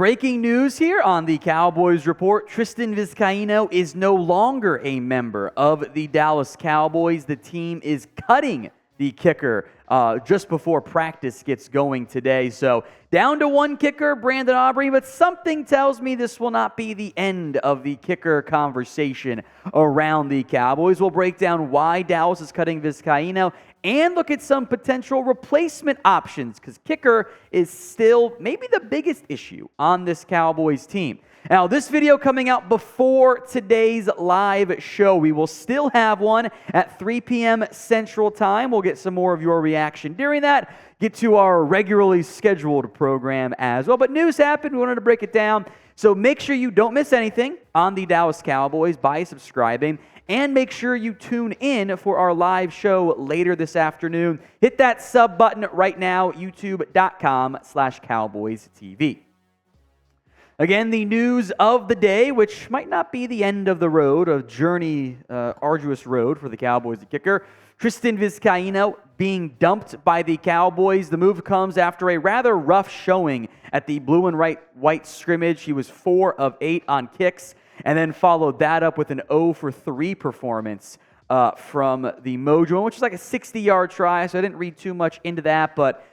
Breaking news here on the Cowboys Report. Tristan Vizcaino is no longer a member of the Dallas Cowboys. The team is cutting the kicker just before practice gets going today. So down to one kicker, Brandon Aubrey, but something tells me this will not be the end of the kicker conversation around the Cowboys. We'll break down why Dallas is cutting Vizcaino and look at some potential replacement options, because kicker is still maybe the biggest issue on this Cowboys team. Now, this video coming out before today's live show. We will still have one at 3 p.m. Central Time. We'll get some more of your reaction during that. Get to our regularly scheduled program as well. But news happened. We wanted to break it down. So make sure you don't miss anything on the Dallas Cowboys by subscribing. And make sure you tune in for our live show later this afternoon. Hit that sub button right now, youtube.com/CowboysTV. Again, the news of the day, which might not be the end of the road, a journey, arduous road for the Cowboys, the kicker. Tristan Vizcaino being dumped by the Cowboys. The move comes after a rather rough showing at the blue and white scrimmage. He was 4 of 8 on kicks, and then followed that up with an 0 for 3 performance from the Mojo, which is like a 60-yard try, so I didn't read too much into that, but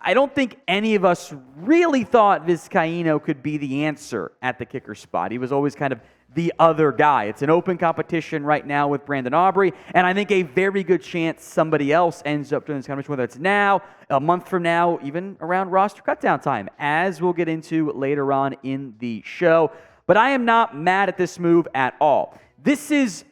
I don't think any of us really thought Vizcaino could be the answer at the kicker spot. He was always kind of the other guy. It's an open competition right now with Brandon Aubrey, and I think a very good chance somebody else ends up doing this competition, whether it's now, a month from now, even around roster cutdown time, as we'll get into later on in the show. But I am not mad at this move at all. This is,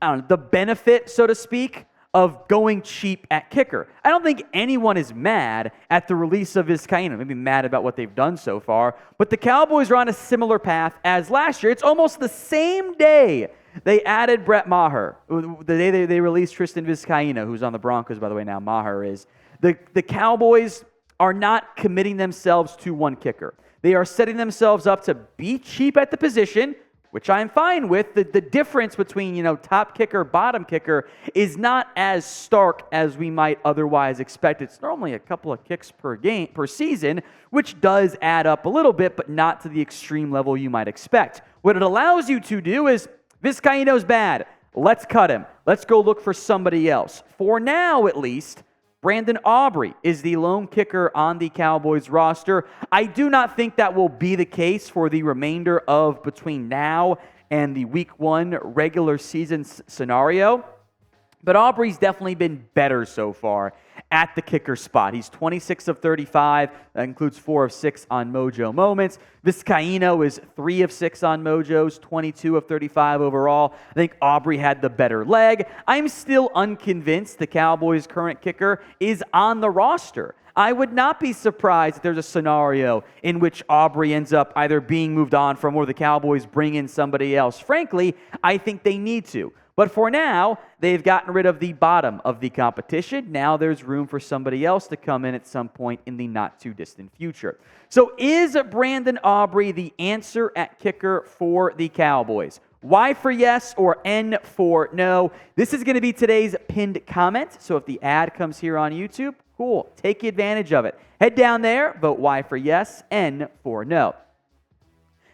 I don't know, the benefit, so to speak, of going cheap at kicker. I don't think anyone is mad at the release of Vizcaino. Maybe mad about what they've done so far, but the Cowboys are on a similar path as last year. It's almost the same day they added Brett Maher, the day they released Tristan Vizcaino, who's on the Broncos, by the way, now Maher is. The Cowboys are not committing themselves to one kicker. They are setting themselves up to be cheap at the position, which I'm fine with. The difference between, top kicker, bottom kicker is not as stark as we might otherwise expect. It's normally a couple of kicks per season, which does add up a little bit, but not to the extreme level you might expect. What it allows you to do is, Vizcaino's bad. Let's cut him. Let's go look for somebody else. For now, at least, Brandon Aubrey is the lone kicker on the Cowboys roster. I do not think that will be the case for the remainder of between now and the Week 1 regular season scenario. But Aubrey's definitely been better so far at the kicker spot. He's 26 of 35. That includes 4 of 6 on Mojo moments. Vizcaino is 3 of 6 on Mojos, 22 of 35 overall. I think Aubrey had the better leg. I'm still unconvinced the Cowboys' current kicker is on the roster. I would not be surprised if there's a scenario in which Aubrey ends up either being moved on from or the Cowboys bring in somebody else. Frankly, I think they need to. But for now, they've gotten rid of the bottom of the competition. Now there's room for somebody else to come in at some point in the not-too-distant future. So is Brandon Aubrey the answer at kicker for the Cowboys? Y for yes or N for no? This is going to be today's pinned comment. So if the ad comes here on YouTube, cool. Take advantage of it. Head down there, vote Y for yes, N for no.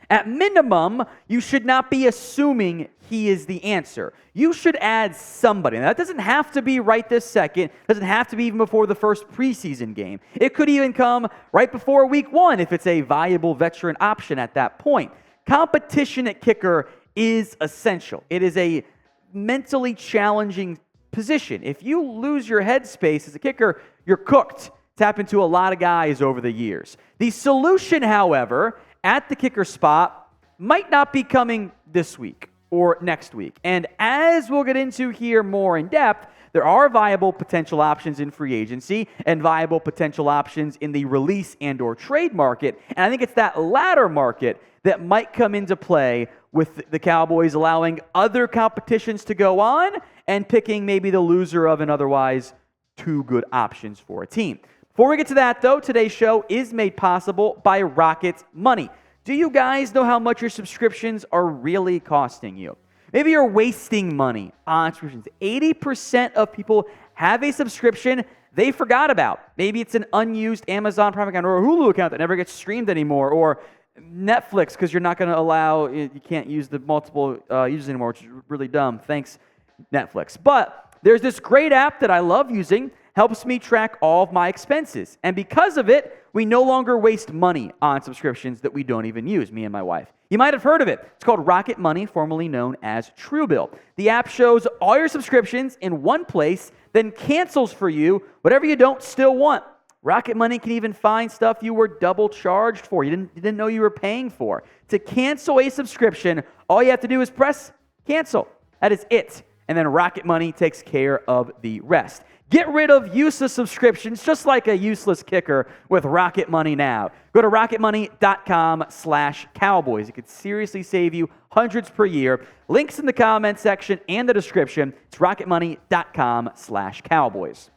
At minimum, you should not be assuming he is the answer. You should add somebody. Now, that doesn't have to be right this second. It doesn't have to be even before the first preseason game. It could even come right before Week 1 if it's a viable veteran option at that point. Competition at kicker is essential. It is a mentally challenging position. If you lose your headspace as a kicker, you're cooked. It's happened to a lot of guys over the years. The solution, however, at the kicker spot might not be coming this week or next week. And as we'll get into here more in depth, there are viable potential options in free agency and viable potential options in the release and or trade market. And I think it's that latter market that might come into play with the Cowboys allowing other competitions to go on and picking maybe the loser of an otherwise 2 good options for a team. Before we get to that, though, today's show is made possible by Rocket Money. Do you guys know how much your subscriptions are really costing you? Maybe you're wasting money on subscriptions. 80% of people have a subscription they forgot about. Maybe it's an unused Amazon Prime account or a Hulu account that never gets streamed anymore, or Netflix, because you're not going to allow, you can't use the multiple users anymore, which is really dumb. Thanks, Netflix. But there's this great app that I love using, helps me track all of my expenses. And because of it, we no longer waste money on subscriptions that we don't even use, me and my wife. You might have heard of it. It's called Rocket Money, formerly known as Truebill. The app shows all your subscriptions in one place, then cancels for you whatever you don't still want. Rocket Money can even find stuff you were double charged for, you didn't know you were paying for. To cancel a subscription, all you have to do is press cancel. That is it. And then Rocket Money takes care of the rest. Get rid of useless subscriptions, just like a useless kicker, with Rocket Money now. Go to rocketmoney.com/Cowboys. It could seriously save you hundreds per year. Links in the comment section and the description. It's rocketmoney.com/Cowboys.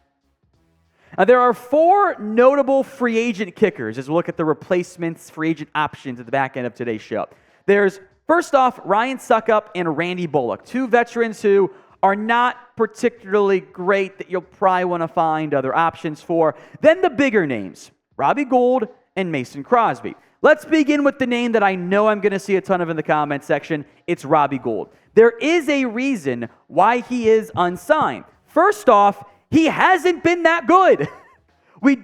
Now, there are 4 notable free agent kickers as we look at the replacements, free agent options at the back end of today's show. There's, first off, Ryan Succop and Randy Bullock, 2 veterans who are not particularly great that you'll probably want to find other options for. Then the bigger names, Robbie Gould and Mason Crosby. Let's begin with the name that I know I'm going to see a ton of in the comment section. It's Robbie Gould. There is a reason why he is unsigned. First off, he hasn't been that good.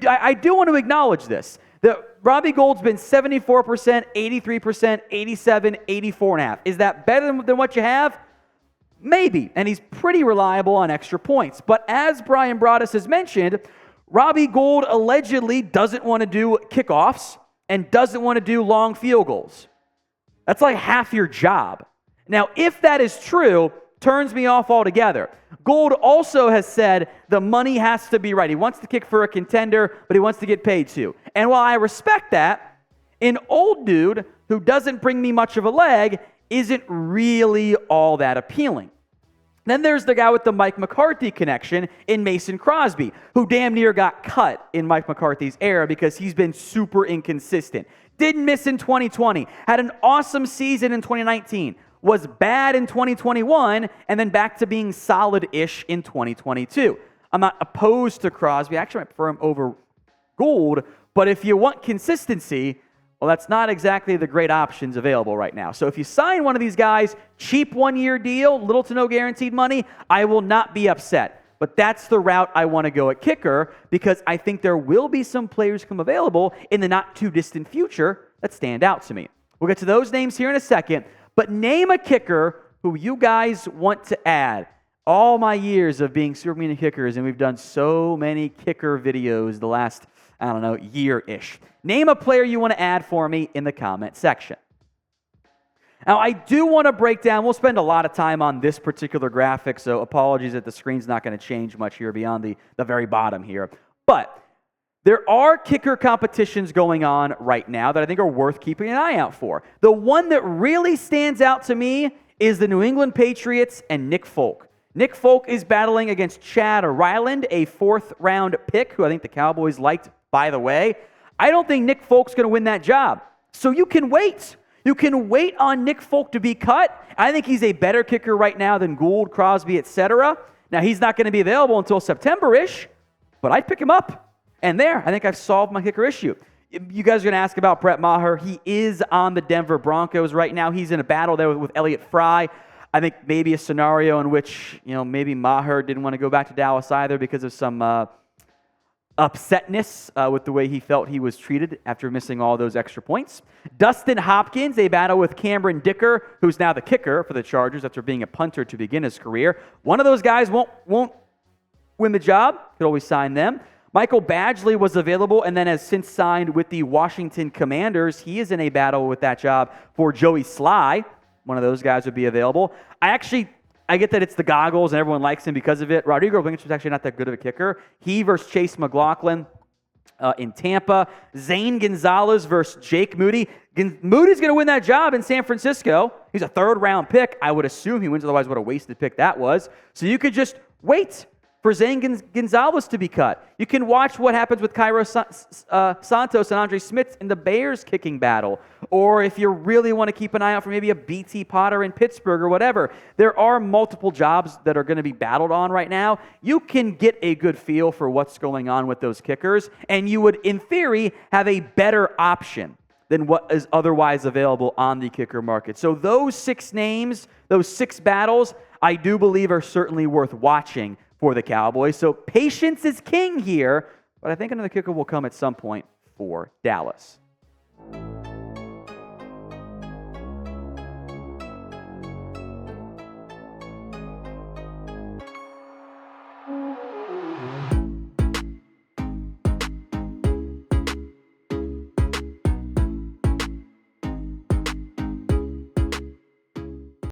I do want to acknowledge this. That Robbie Gould's been 74%, 83%, 87%, 84.5%. Is that better than what you have? Maybe, and he's pretty reliable on extra points. But as Brian Broaddus has mentioned, Robbie Gould allegedly doesn't want to do kickoffs and doesn't want to do long field goals. That's like half your job. Now, if that is true, turns me off altogether. Gould also has said the money has to be right. He wants to kick for a contender, but he wants to get paid too. And while I respect that, an old dude who doesn't bring me much of a leg isn't really all that appealing. Then there's the guy with the Mike McCarthy connection in Mason Crosby, who damn near got cut in Mike McCarthy's era because he's been super inconsistent. Didn't miss in 2020, had an awesome season in 2019, was bad in 2021, and then back to being solid-ish in 2022. I'm not opposed to Crosby. Actually, I prefer him over Gould, but if you want consistency, well, that's not exactly the great options available right now. So if you sign one of these guys, cheap one-year deal, little to no guaranteed money, I will not be upset. But that's the route I want to go at kicker because I think there will be some players come available in the not-too-distant future that stand out to me. We'll get to those names here in a second, but name a kicker who you guys want to add. All my years of being super mean to kickers, and we've done so many kicker videos the last, year-ish. Name a player you want to add for me in the comment section. Now, I do want to break down, we'll spend a lot of time on this particular graphic, so apologies that the screen's not going to change much here beyond the very bottom here. But there are kicker competitions going on right now that I think are worth keeping an eye out for. The one that really stands out to me is the New England Patriots and Nick Folk. Nick Folk is battling against Chad Ryland, a 4th-round pick, who I think the Cowboys liked, by the way. I don't think Nick Folk's going to win that job. So you can wait. You can wait on Nick Folk to be cut. I think he's a better kicker right now than Gould, Crosby, etc. Now, he's not going to be available until September-ish, but I'd pick him up. And there, I think I've solved my kicker issue. You guys are going to ask about Brett Maher. He is on the Denver Broncos right now. He's in a battle there with Elliott Fry. I think maybe a scenario in which, maybe Maher didn't want to go back to Dallas either because of some upsetness with the way he felt he was treated after missing all those extra points. Dustin Hopkins, a battle with Cameron Dicker, who's now the kicker for the Chargers after being a punter to begin his career. One of those guys won't win the job. Could always sign them. Michael Badgley was available and then has since signed with the Washington Commanders. He is in a battle with that job for Joey Sly. One of those guys would be available. I get that it's the goggles and everyone likes him because of it. Rodrigo Blankenship was actually not that good of a kicker. He versus Chase McLaughlin in Tampa. Zane Gonzalez versus Jake Moody. Moody's going to win that job in San Francisco. He's a 3rd-round pick. I would assume he wins, otherwise what a wasted pick that was. So you could just wait for Zane Gonzalez to be cut. You can watch what happens with Cairo Santos and Andre Smith in the Bears kicking battle. Or if you really want to keep an eye out for maybe a BT Potter in Pittsburgh or whatever, there are multiple jobs that are going to be battled on right now. You can get a good feel for what's going on with those kickers, and you would, in theory, have a better option than what is otherwise available on the kicker market. So those 6 names, those 6 battles, I do believe are certainly worth watching for the Cowboys. So patience is king here, but I think another kicker will come at some point for Dallas.